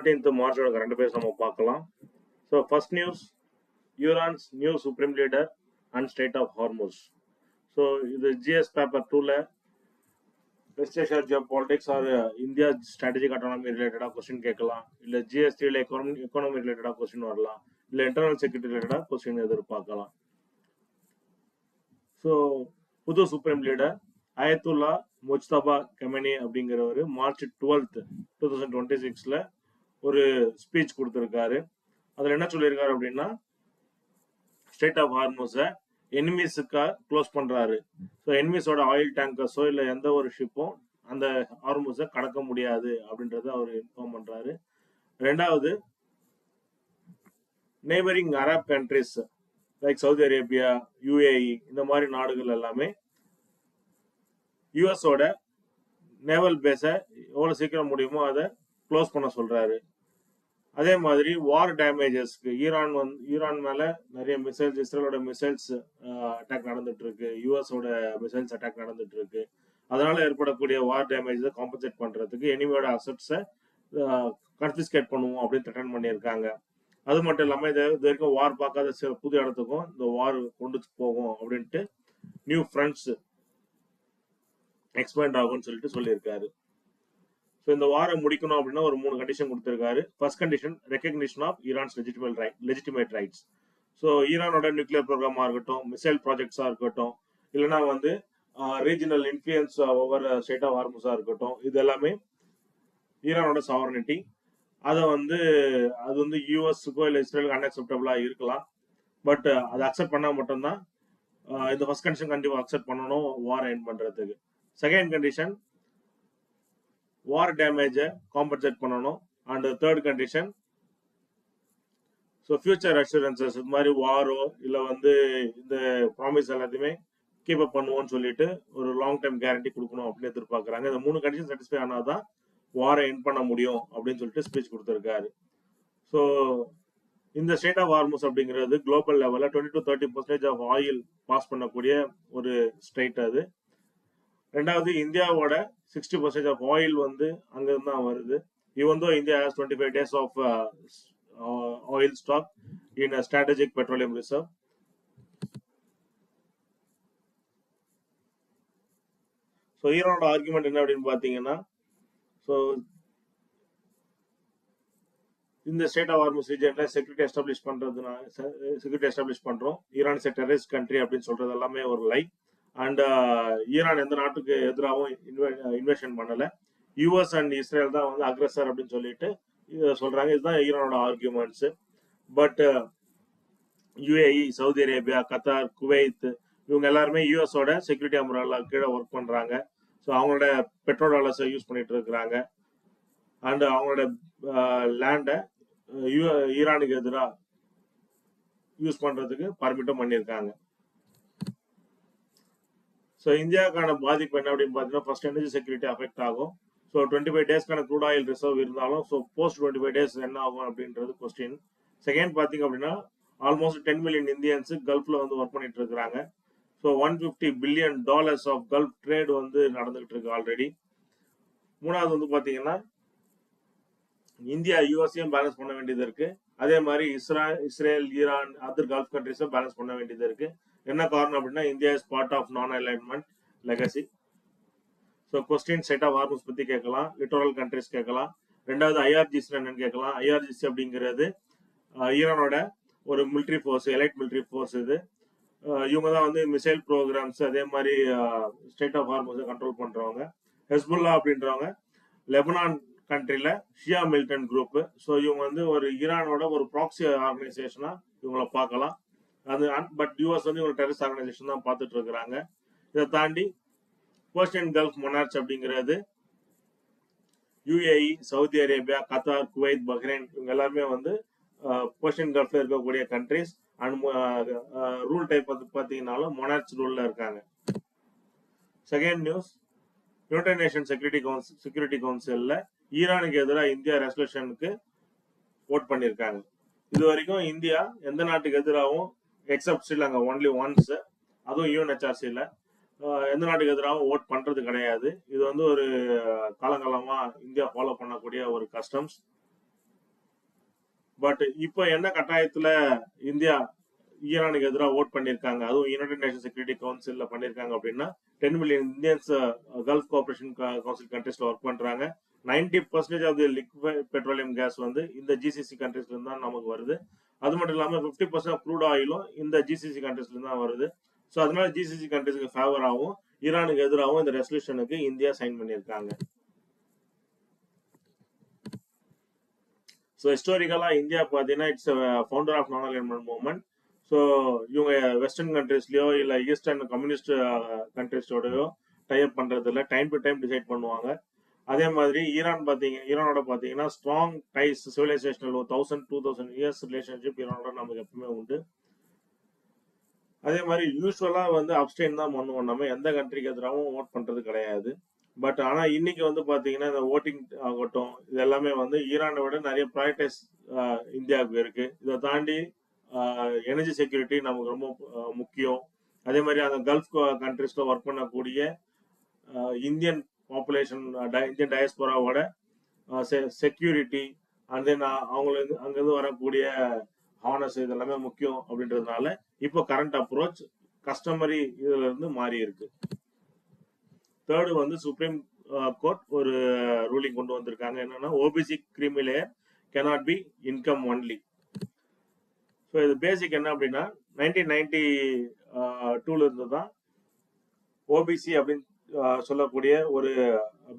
13th மார்ச்சோட current base நம்ம பார்க்கலாம். So first news, Iran's new supreme leader and Strait of Hormuz. So இது GS paper 2ல West Asia geopolitics or India strategic autonomy ரிலேட்டடாக question கேட்கலாம், இல்லை ஜிஎஸ்டியில் economy ரிலேட்டடாக கொஸ்டின் வரலாம், இல்லை இன்டர்னல் செக்யூரிட்டி ரிலேட்டடாக கொஸ்டின் எதிர்பார்க்கலாம். ஸோ புது supreme leader Ayatollah Mojtaba Khamenei அப்படிங்கிறவர் March 12, 2026 ஒரு ஸ்பீச் கொடுத்துருக்காரு. அதில் என்ன சொல்லியிருக்காரு அப்படின்னா, ஸ்டேட் ஆஃப் ஹார்முஸை எனிமீஸுக்கா க்ளோஸ் பண்ணுறாரு. ஸோ எனிமீஸோட ஆயில் டேங்கர்ஸோ இல்லை எந்த ஒரு ஷிப்பும் அந்த ஹார்முஸை கடக்க முடியாது அப்படின்றத அவர் இன்ஃபார்ம் பண்ணுறாரு. ரெண்டாவது, neighbouring Arab countries like Saudi Arabia, UAE இந்த மாதிரி நாடுகள் எல்லாமே யூஎஸோட நேவல் பேஸை எவ்வளோ சீக்கிரம் முடியுமோ அதை க்ளோஸ் பண்ண சொல்றாரு. அதே மாதிரி வார் டேமேஜஸ்க்கு ஈரான் மேல நிறைய மிசைல்ஸ், இஸ்ரேலோட மிசைல்ஸ் அட்டாக் நடந்துட்டு இருக்கு, யூஎஸோட மிசைல்ஸ் அட்டாக் நடந்துட்டு இருக்கு. அதனால ஏற்படக்கூடிய வார் டேமேஜை காம்பன்சேட் பண்றதுக்கு எனிமியோட அசட்ஸை கன்ஃபிஸ்கேட் பண்ணுவோம் அப்படின்னு த்ரெட்டன் பண்ணியிருக்காங்க. அது மட்டும் இல்லாமல் இது வரைக்கும் வார் பார்க்காத புது இடத்துக்கும் இந்த வார் கொண்டு போகும் அப்படின்ட்டு நியூ ஃப்ரண்ட்ஸ் எக்ஸ்பேண்ட் ஆகும்னு சொல்லியிருக்காரு. ஸோ இந்த வாரம் முடிக்கணும் அப்படின்னா ஒரு 3 கண்டிஷன் கொடுத்துருக்காரு. First condition, recognition of Iran's legitimate rights. So ஈரானோட நியூக்ளியர் ப்ரோக்ராமா இருக்கட்டும், மிசைல் ப்ராஜெக்ட்ஸா இருக்கட்டும், இல்லைன்னா regional influence over Strait of ஹார்முஸா இருக்கட்டும், இது எல்லாமே ஈரானோட சாவரனிட்டி. அதை அது யூஎஸ்க்கோ இல்லை இஸ்ரேலுக்கு அன்அக்செப்டபிளா இருக்கலாம். பட் அதை அக்செப்ட் பண்ணா மட்டும்தான் இந்த ஃபர்ஸ்ட் கண்டிஷன் கண்டிப்பா அக்செப்ட் பண்ணணும் வார் எண்ட் பண்றதுக்கு. செகண்ட் கண்டிஷன், வார் டேமேஜை காம்பன்சேட் பண்ணணும். And third condition, so future assurances, இது மாதிரி வாரோ இல்லை இந்த ப்ராமிஸ் எல்லாத்தையுமே கீப் அப் பண்ணுவோம்னு சொல்லிட்டு ஒரு லாங் டைம் கேரண்டி கொடுக்கணும் அப்படின்னு எதிர்பார்க்குறாங்க. இந்த 3 கண்டிஷன் சாட்டிஸ்ஃபை ஆனாதான் வாரை எண்ட் பண்ண முடியும் அப்படின்னு சொல்லிட்டு ஸ்பீச் கொடுத்துருக்காரு. ஸோ இந்த ஸ்டேட் ஆஃப் ஹார்முஸ் அப்படிங்கிறது குளோபல் லெவலில் 20 to 30% ஆஃப் ஆயில் பாஸ் பண்ணக்கூடிய ஒரு ஸ்டேட் அது. ரெண்டாவது, இந்தியாவோட 60% ஆஃப் ஆயில் அங்கிருந்து தான் வருது. Even though India has 25 days of oil stock in strategic petroleum reserve. So ஈரானோட ஆர்குமெண்ட் என்ன அப்படின்னு பார்த்தீங்கன்னா, ஸோ இந்த ஸ்டேட் ஆஃப் ஹார்முஸ் ரீஜன்ல செக்யூரிட்டி எஸ்டாப்ளிஷ் பண்றோம், Iran is a terrorist country அப்படின்னு சொல்றது எல்லாமே ஒரு லை. அண்ட் ஈரான் எந்த நாட்டுக்கு எதிராகவும் இன்வெஷன் பண்ணல. யூஎஸ் அண்ட் இஸ்ரேல் தான் அக்ரஸர் அப்படின்னு சொல்லிட்டு சொல்றாங்க. இதுதான் ஈரானோட arguments. But UAE, Saudi Arabia, Qatar, Kuwait இவங்க எல்லாருமே யூஎஸோட செக்யூரிட்டி அம்ரல்லா கீழே ஒர்க் பண்றாங்க. ஸோ அவங்களோட பெட்ரோல் டாலர்ஸை யூஸ் பண்ணிட்டு இருக்கிறாங்க. அண்ட் அவங்களோட லேண்டை ஈரானுக்கு எதிராக யூஸ் பண்றதுக்கு பர்மிட்டும் பண்ணியிருக்காங்க. ஸோ இந்தியாவுக்கான பாதிப்பு என்ன அப்படின்னு பார்த்தீங்கன்னா, ஃபர்ஸ்ட் எனர்ஜி செக்யூரிட்டி அஃபெக்ட் ஆகும். ஸோ 25 daysக்கான க்ரூட் ஆயில் ரிசர்வ் இருந்தாலும் ஸோ போஸ்ட் 25 days என்ன ஆகும் அப்படின்றது கொஸ்டின். செகண்ட் பார்த்தீங்க அப்படின்னா, ஆல்மோஸ்ட் 10 million இந்தியன்ஸ் கல்ஃப்ல ஒர்க் பண்ணிட்டு இருக்கிறாங்க. So $150 billion of gulf trade நடந்துகிட்டு இருக்கு ஆல்ரெடி. மூணாவது பார்த்தீங்கன்னா, இந்தியா யூஎஸ்ஐயும் பேலன்ஸ் பண்ண வேண்டியது இருக்கு. அதே மாதிரி இஸ்ரேல், ஈரான், அதர் கல்ஃப் கண்ட்ரிஸும் பேலன்ஸ் பண்ண வேண்டியது இருக்கு. என்ன காரணம் அப்படின்னா, India is part of non alignment legacy. So question Strait of Hormuz பத்தி கேட்கலாம், லிட்டோரல் கண்ட்ரிஸ் கேட்கலாம். ரெண்டாவது, ஐஆர்ஜிசி என்னன்னு கேட்கலாம். ஐஆர்ஜிசி அப்படிங்கிறது ஈரானோட ஒரு military force, elite military force. இது இவங்க தான் மிசைல் ப்ரோக்ராம்ஸ் அதே மாதிரி ஸ்டேட் ஆஃப் ஹார்முஸை கண்ட்ரோல் பண்றவங்க. ஹெஸ்புல்லா அப்படின்றவங்க லெபனான் கண்ட்ரில ஷியா மிலிட்டன்ட் குரூப். ஸோ இவங்க ஒரு ஈரானோட ஒரு ப்ராக்சி ஆர்கனைசேஷனா இவங்களை பார்க்கலாம். பட் யூஎஸ் ஒரு டெரரிஸ்ட் ஆர்கனைசேஷன் தான் பார்த்துட்டு இருக்கிறாங்க. இதை தாண்டி பர்ஷியன் கல்ஃப் மொனார்ச் அப்படிங்கிறது UAE, Saudi Arabia, Qatar, Kuwait, Bahrain இவங்க எல்லாருமே பர்ஷியன் கல்ஃப்ல இருக்கக்கூடிய கண்ட்ரிஸ். அண்ட் ரூல் டைப் பார்த்தீங்கன்னாலும் மொனார்ச் ரூல்ல இருக்காங்க. Second news, United Nation Security கவுன்சில்ல ஈரானுக்கு எதிராக இந்தியா ரெசல்யூஷனுக்கு ஓட் பண்ணியிருக்காங்க. இது வரைக்கும் இந்தியா எந்த நாட்டுக்கு எதிராகவும் எக்ஸப்ட் ஸ்ரீலங்கா ஒன்லி ஒன்ஸ், அதுவும் யூஎன்ஹெச்ஆர்சியில் எந்த நாட்டுக்கு எதிராகவும் ஓட் பண்றது கிடையாது. இது ஒரு காலங்காலமா இந்தியா ஃபாலோ பண்ணக்கூடிய ஒரு கஸ்டம்ஸ். பட் இப்போ என்ன கட்டாயத்துல இந்தியா ஈரானுக்கு எதிராக ஓட் பண்ணியிருக்காங்க, அதுவும் யுனைடெட் நேஷன் செக்யூரிட்டி கவுன்சில்ல பண்ணியிருக்காங்க அப்படின்னா 10 million Indians Gulf cooperation council கண்ட்ரீஸ்ல ஒர்க் பண்றாங்க. 90% of the liquid petroleum gas வந்து இந்த ஜிசிசி கண்ட்ரீஸ்ல இருந்து தான் நமக்கு வருது. அது மட்டும் இல்லாம 50% க்ரூட் ஆயிலும் இந்த ஜிசிசி கண்ட்ரீஸ்ல இருந்து தான் வருது. ஸோ அதனால ஜிசிசி கண்ட்ரீஸ்க்கு ஃபேவராகவும் ஈரானுக்கு எதிராகவும் இந்த ரெசல்யூஷனுக்கு இந்தியா சைன் பண்ணியிருக்காங்க. ஸோ ஹிஸ்டாரிக்கலா இந்தியா பார்த்தீங்கன்னா it's founder of non alignment movement. So இவங்க வெஸ்டர்ன் கண்ட்ரீஸ்லயோ இல்லை ஈஸ்டர்ன் கம்யூனிஸ்ட் கண்ட்ரீஸோடயோ டைப் பண்றதுல டைம் டு டைம் டிசைட் பண்ணுவாங்க. அதே மாதிரி ஈரானோட பார்த்தீங்கன்னா strong ties civilisational 1000-2000 years relationship ஈரானோட நமக்கு எப்பவுமே உண்டு. அதே மாதிரி யூஸ்வலா வந்து அப்ஸ்டெயின் தான் பண்ணுவோம், நம்ம எந்த கண்ட்ரிக்கு எதிராகவும் ஓட் பண்றது கிடையாது. பட் ஆனா இன்னைக்கு வந்து பாத்தீங்கன்னா இந்த ஓட்டிங் ஆகட்டும் இது எல்லாமே வந்து ஈரானை விட நிறைய ப்ரையாரிட்டைஸ் இந்தியாவுக்கு இருக்கு. இதை தாண்டி எனர்ஜி செக்யூரிட்டி நமக்கு ரொம்ப முக்கியம். அதே மாதிரி அந்த கல்ஃப் கண்ட்ரீஸ்ல ஒர்க் பண்ணக்கூடிய இந்தியன் பாப்புலேஷன் இந்தியன் டயஸ்போராவோட செக்யூரிட்டி அண்ட் தென் அவங்களுக்கு அங்கிருந்து வரக்கூடிய ஹானஸ் இது எல்லாமே முக்கியம் அப்படின்றதுனால இப்போ கரண்ட் அப்ரோச் கஸ்டமரி இதுல இருந்து மாறி இருக்கு. தேர்டு வந்து சுப்ரீம் கோர்ட் ஒரு ரூலிங் கொண்டு வந்திருக்காங்க, என்னன்னா OBC creamy layer cannot be income only. So இது பேசிக் என்ன அப்படின்னா 1992 இருந்து தான் ஓபிசி அப்படின்னு சொல்லக்கூடிய ஒரு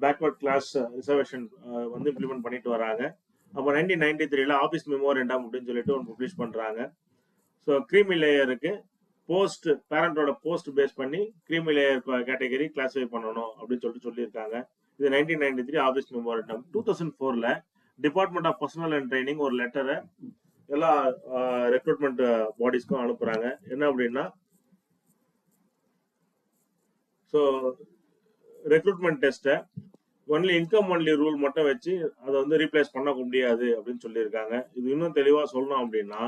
பேக்வர்ட் கிளாஸ் ரிசர்வேஷன் வந்து இம்ப்ளிமெண்ட் பண்ணிட்டு வராங்க. அப்போ 1993 ஆபீஸ் மெமோரண்டம் அப்படின்னு சொல்லிட்டு ஒன்று பப்ளிஷ் பண்றாங்க. ஸோ கிரீமி லேயருக்கு போஸ்ட் பேரண்டோட போஸ்ட் பேஸ் பண்ணி கிரீமி லேயர் கேட்டகரி கிளாஸிஃபை பண்ணணும் அப்படின்னு சொல்லியிருக்காங்க. இது 1993 office memorandum. 2004 department of personnel and training ஒரு லெட்டரை எல்லா ரெக்ரூட்மெண்ட் பாடிஸ்க்கும் அனுப்புறாங்க. என்ன அப்படின்னா ஸோ ரெக்ரூட்மெண்ட் டெஸ்ட்டை ஒன்லி இன்கம் ஒன்லி ரூல் மட்டும் வச்சு அதை வந்து ரீப்ளேஸ் பண்ண முடியாது அப்படின்னு சொல்லியிருக்காங்க. இது இன்னும் தெளிவா சொல்லணும் அப்படின்னா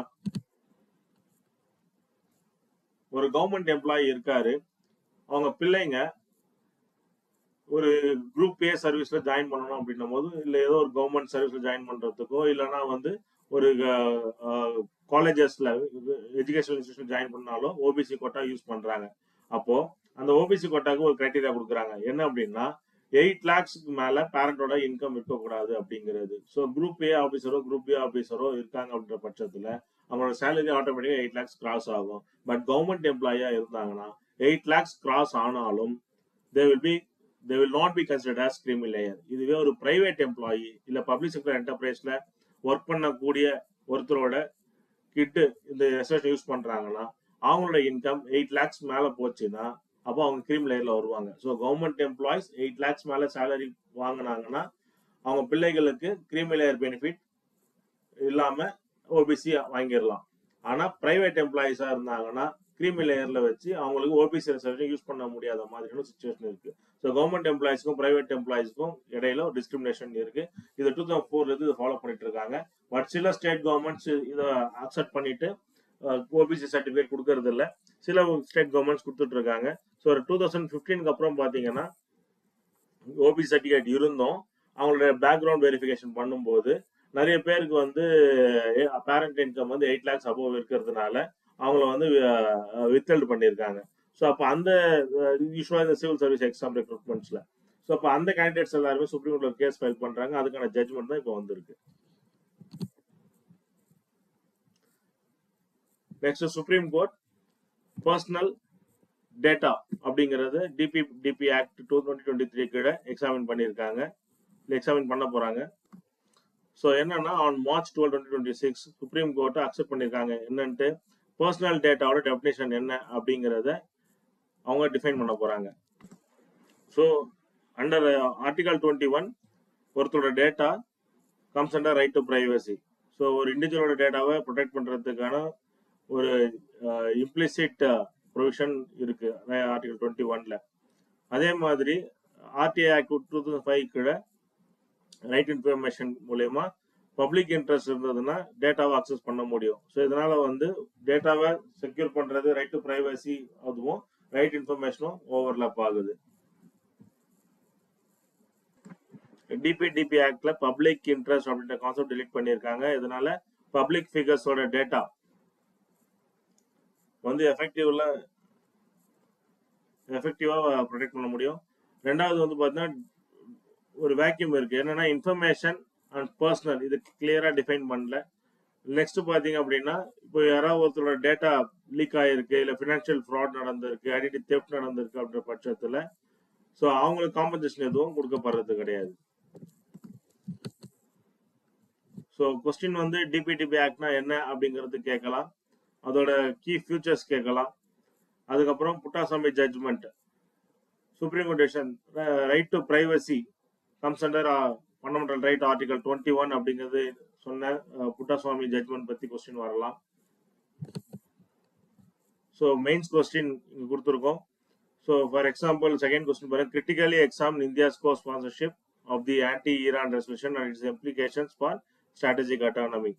ஒரு கவர்மெண்ட் எம்ப்ளாயி இருக்காரு, அவங்க பிள்ளைங்க ஒரு குரூப் ஏ சர்வீஸ்ல ஜாயின் பண்ணணும் அப்படின்னும் போது இல்ல ஏதோ ஒரு கவர்மெண்ட் சர்வீஸ்ல ஜாயின் பண்றதுக்கோ இல்லைன்னா வந்து ஒரு காலேஜஸ்ல எஜுகேஷன் இன்ஸ்டிடியூஷன் ஜாயின் பண்ணாலும் ஓபிசி கோட்டா யூஸ் பண்றாங்க. அப்போ அந்த ஓபிசி கோட்டாக்கு ஒரு கிரைட்டீரியா கொடுக்குறாங்க, என்ன அப்படின்னா 8 lakhsக்கு மேல பேரண்டோட இன்கம் இருக்கக்கூடாது அப்படிங்கிறது. ஸோ குரூப் ஏ ஆபீசரோ குரூப் பி ஆபீசரோ இருக்காங்க அப்படின்ற பட்சத்துல அவங்களோட சேலரி ஆட்டோமேட்டிக்கா 8 lakhs கிராஸ் ஆகும். பட் கவர்மெண்ட் எம்ப்ளாயியா இருந்தாங்கன்னா 8 lakhs கிராஸ் ஆனாலும் they will not be considered as creamy layer. இதுவே ஒரு பிரைவேட் எம்ப்ளாயி இல்ல பப்ளிக் செக்டர் என்டர்பிரைஸ்ல ஒர்க் பண்ணக்கூடிய ஒருத்தரோட கிட்டு இந்த ரெசர்ச் யூஸ் பண்றாங்கன்னா அவங்களோட இன்கம் 8 lakhs மேல போச்சுன்னா அப்போ அவங்க கிரீம் லேயர்ல வருவாங்க. ஸோ கவர்மெண்ட் எம்ப்ளாயிஸ் 8 lakhs மேல சேலரி வாங்கினாங்கன்னா அவங்க பிள்ளைகளுக்கு கிரீமி லேயர் பெனிஃபிட் இல்லாம ஓபிசி வாங்கிடலாம். ஆனா பிரைவேட் எம்ப்ளாயிஸா இருந்தாங்கன்னா கிரீமி லேயர்ல வச்சு அவங்களுக்கு ஓபிசி ரிசர்வேஷன் யூஸ் பண்ண முடியாத மாதிரியான சிச்சுவேஷன் இருக்கு. ஸோ கவர்மெண்ட் எம்ப்ளாயிஸ்க்கும் பிரைவேட் எம்ப்ளாயிஸ்க்கும் இடையில ஒரு டிஸ்கிரிமினேஷன் இருக்கு. இது 2004 இதை ஃபாலோ பண்ணிட்டு இருக்காங்க. பட் சில ஸ்டேட் கவர்மெண்ட்ஸ் இதை அக்செப்ட் பண்ணிட்டு ஓபிசி சர்டிபிகேட் கொடுக்கறது இல்லை, சில ஸ்டேட் கவர்மெண்ட்ஸ் கொடுத்துட்டு இருக்காங்க. ஸோ ஒரு 2015 அப்புறம் பாத்தீங்கன்னா ஓபிசி சர்டிபிகேட் இருந்தும் அவங்களோட பேக்ரவுண்ட் வெரிஃபிகேஷன் பண்ணும்போது நிறைய பேருக்கு வந்து பேரண்ட் இன்கம் வந்து 8 lakhs அபோவ் இருக்கிறதுனால அவங்கள வந்து வித்ஹெல்ட் பண்ணியிருக்காங்க. ஸோ அப்போ அந்த யூஸ்வலா இந்த சிவில் சர்வீஸ் எக்ஸாம் ரெக்ரூட்மெண்ட்ஸ்ல ஸோ அப்போ அந்த கேண்டிடேட்ஸ் எல்லாருமே சுப்ரீம் கோர்ட்ல கேஸ் ஃபைல் பண்றாங்க. அதுக்கான ஜட்மெண்ட் தான் இப்போ வந்திருக்கு. Next supreme court personal data அப்படிங்கிறது டிபி ஆக்ட் 2023 கீழே எக்ஸாமின் பண்ணியிருக்காங்க, எக்ஸாமின் பண்ண போறாங்க. ஸோ என்னன்னா on March 12, 2026 supreme court accept பண்ணியிருக்காங்க என்னன்ட்டு பர்சனல் டேட்டாவோட டெஃபினேஷன் என்ன அப்படிங்கிறத அவங்க டிஃபைன் பண்ண போறாங்க. ஸோ அண்டர் ஆர்டிகல் 21 ஒருத்தரோட data comes under right to privacy. So ஒரு இண்டிவிஜுவலோட டேட்டாவை ப்ரொடெக்ட் பண்றதுக்கான ஒரு இம்ப்ளிசிட் ப்ரொவிஷன் இருக்கு ஆர்டிகல் 21ல. அதே மாதிரி ஆர்டிஐ ஆக்ட் 2005 கீழே ரைட் இன்ஃபர்மேஷன் மூலயமா பப்ளிக் இன்ட்ரெஸ்ட் இருந்ததுன்னா டேட்டாவை அக்சஸ் பண்ண முடியும். ஸோ இதனால வந்து டேட்டாவை செக்யூர் பண்றது ரைட் டு பிரைவசி அதுவும் ரைட் இன்ஃபர்மேஷனும் ஓவர்லாப் ஆகுது. டிபி ஆக்ட்ல பப்ளிக் இன்ட்ரெஸ்ட் அப்படின்ற கான்செப்ட் டிலீட் பண்ணியிருக்காங்க. இதனால பப்ளிக் ஃபிகர்ஸோட டேட்டா வந்து எஃபெக்டிவா ப்ரொடெக்ட் பண்ண முடியும். ரெண்டாவது வந்து பார்த்தீங்கன்னா ஒரு வேக்யூம் இருக்கு. என்னன்னா இன்ஃபர்மேஷன் அண்ட் பர்சனல் இது கிளியரா டிஃபைன் பண்ணல. நெக்ஸ்ட் பாத்தீங்க அப்படின்னா இப்போ யாராவது ஒருத்தரோட டேட்டா லீக் ஆயிருக்கு, இல்ல பினான்சியல் ஃப்ராட் நடந்திருக்கு, ஐடென்டி தெஃப்ட் நடந்திருக்கு அப்படின்ற பட்சத்துல ஸோ அவங்களுக்கு காம்பன்சேஷன் எதுவும் கொடுக்கப்படுறது கிடையாது. ஸோ கொஸ்டின் வந்து டிபிடிபி ஆக்ட்னா என்ன அப்படிங்கிறது கேட்கலாம், அதோட கீ ஃபியூச்சர்ஸ் கேட்கலாம். அதுக்கப்புறம் Puttaswamy judgement, supreme court decision, right to privacy comes under fundamental right article 21 அப்படிங்கிறது சொன்ன புட்டாசுவாமி ஜட்ஜ்மெண்ட் பத்தி கொஸ்டின் வரலாம். ஸோ மெயின்ஸ் கொஸ்டின் இங்க கொடுத்துருக்கோம். So for example second question பாருங்க, critically exam India's co sponsorship of the anti Iran resolution and its implications for strategic autonomy.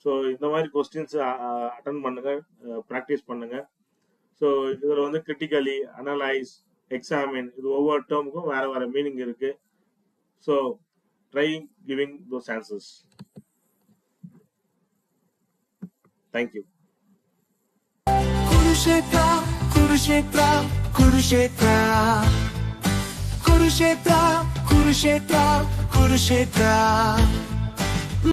So இந்த மாதிரி questions attend பண்ணுங்க, ப்ராக்டிஸ் பண்ணுங்க. ஸோ இதில் வந்து கிரிட்டிக்கலி, அனலைஸ், எக்ஸாமின் இது ஒவ்வொரு டேர்முக்கும் வேற வேற மீனிங் இருக்கு. So try giving those answers. Thank you. Kurukshetra, Kurukshetra, Kurukshetra, Kurukshetra, Kurukshetra, Kurukshetra.